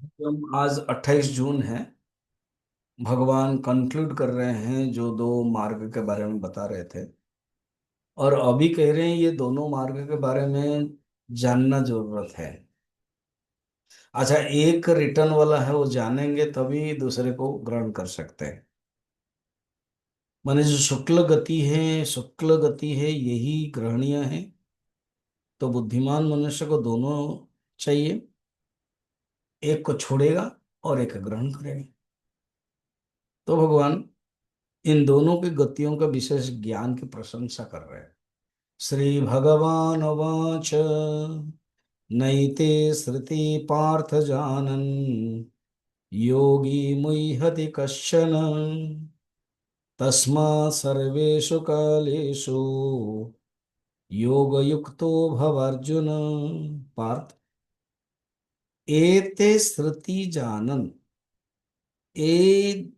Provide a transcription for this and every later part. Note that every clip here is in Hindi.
आज 28 जून है। भगवान कंक्लूड कर रहे हैं जो दो मार्ग के बारे में बता रहे थे, और अभी कह रहे हैं ये दोनों मार्ग के बारे में जानना जरूरत है। अच्छा, एक रिटर्न वाला है, वो जानेंगे तभी दूसरे को ग्रहण कर सकते हैं। माने जो शुक्ल गति है यही ग्रहणीय है। तो बुद्धिमान मनुष्य को दोनों चाहिए, एक को छोड़ेगा और एक ग्रहण करेगा। तो भगवान इन दोनों की गतियों का विशेष ज्ञान की प्रशंसा कर रहे हैं। श्री भगवान वाच नैते श्रुति पार्थ जानन् योगी मुह्यति कश्चन तस्मा सर्वेषु कालेषु योगयुक्तो भवार्जुन। पार्थ, एते श्रुति जानन, ए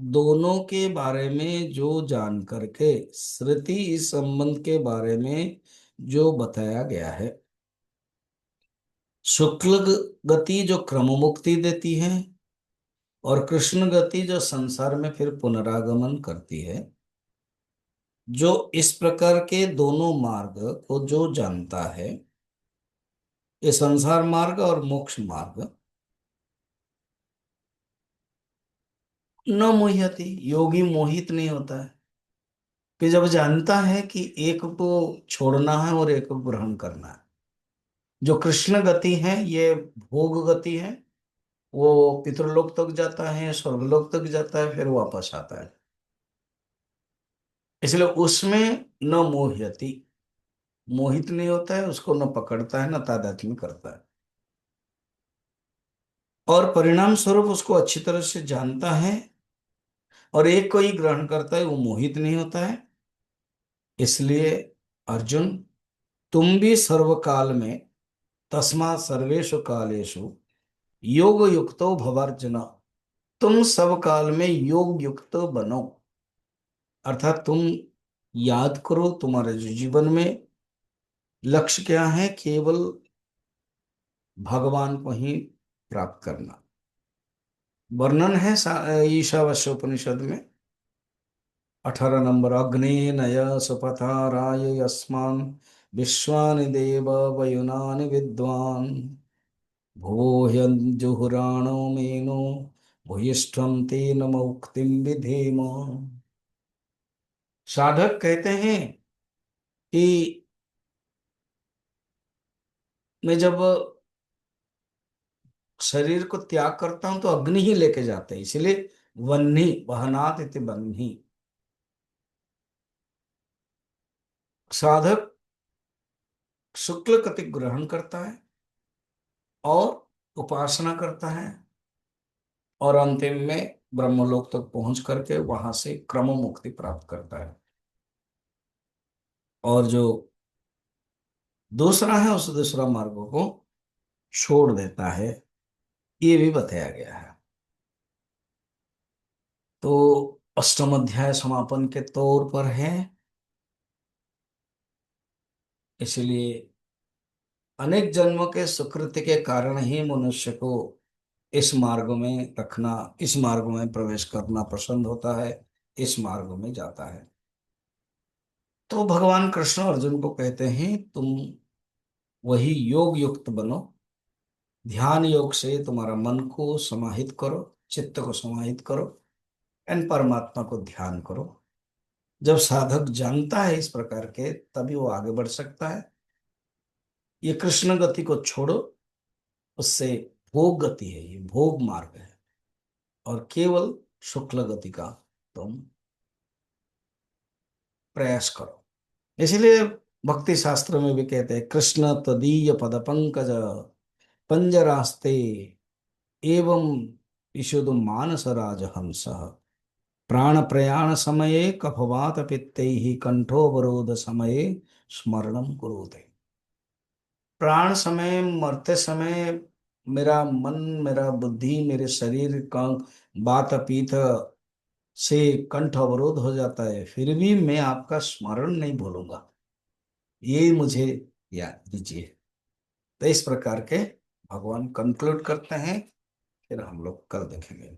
दोनों के बारे में जो जान करके श्रुति इस संबंध के बारे में जो बताया गया है। शुक्ल गति जो क्रम मुक्ति देती है, और कृष्ण गति जो संसार में फिर पुनरागमन करती है। जो इस प्रकार के दोनों मार्ग को जो जानता है, ये संसार मार्ग और मोक्ष मार्ग, न मोह्यति, योगी मोहित नहीं होता है। कि जब जानता है कि एक को छोड़ना है और एक को ग्रहण करना है। जो कृष्ण गति है ये भोग गति है। वो पितृलोक तक जाता है, स्वर्गलोक तक जाता है, फिर वापस आता है। इसलिए उसमें न मोह्यति, मोहित नहीं होता है, उसको न पकड़ता है न तादात्म्य करता है। और परिणाम स्वरूप उसको अच्छी तरह से जानता है, और एक को ही ग्रहण करता है, वो मोहित नहीं होता है। इसलिए अर्जुन, तुम भी सर्वकाल में, तस्मात् सर्वेषु कालेषु योग युक्तो भवार्जुन, तुम सब काल में योग युक्त बनो। अर्थात तुम याद करो, तुम्हारे जो जीवन में लक्ष्य क्या है, केवल भगवान को ही प्राप्त करना। वर्णन है ईशावास्योपनिषद में 18 नंबर, अग्ने नय सुपथा राय यस्मान् विश्वानि देव वयुनानि विद्वान् भूयजुहुराणो मेनो भूयिष्ठं तेन मुक्तिं विधेम। साधक कहते हैं कि मैं जब शरीर को त्याग करता हूं तो अग्नि ही लेके जाते हैं, इसलिए वह्नि, वहनात इति बन्ही। साधक शुक्ल कति ग्रहण करता है और उपासना करता है, और अंतिम में ब्रह्मलोक तक पहुंच करके वहां से क्रम मुक्ति प्राप्त करता है। और जो दूसरा है उस दूसरा मार्ग को छोड़ देता है, ये भी बताया गया है। तो अष्टम अध्याय समापन के तौर पर है। इसलिए अनेक जन्मों के सुकृति के कारण ही मनुष्य को इस मार्ग में रखना, इस मार्ग में प्रवेश करना पसंद होता है, इस मार्ग में जाता है। तो भगवान कृष्ण अर्जुन को कहते हैं, तुम वही योग युक्त बनो। ध्यान योग से तुम्हारा मन को समाहित करो, चित्त को समाहित करो, एंड परमात्मा को ध्यान करो। जब साधक जानता है इस प्रकार के, तभी वो आगे बढ़ सकता है। ये कृष्ण गति को छोड़ो, उससे भोग गति है, ये भोग मार्ग है। और केवल शुक्ल गति का तुम प्रयास करो। इसलिए भक्ति शास्त्र में भी कहते हैं, कृष्ण तदीय पद पंकज पंजरास्ते एवं विशुद्ध मानस राजहंस प्राण प्रयाण समये कफवात पित्तैः कंठोवरोध समये स्मरणम कुरुते। प्राण समय, मरते समय मेरा मन, मेरा बुद्धि, मेरे शरीर का बात पीत से कंठ अवरोध हो जाता है, फिर भी मैं आपका स्मरण नहीं भूलूंगा, ये मुझे याद दीजिए। तो इस प्रकार के भगवान कंक्लूड करते हैं, फिर हम लोग कल देखेंगे।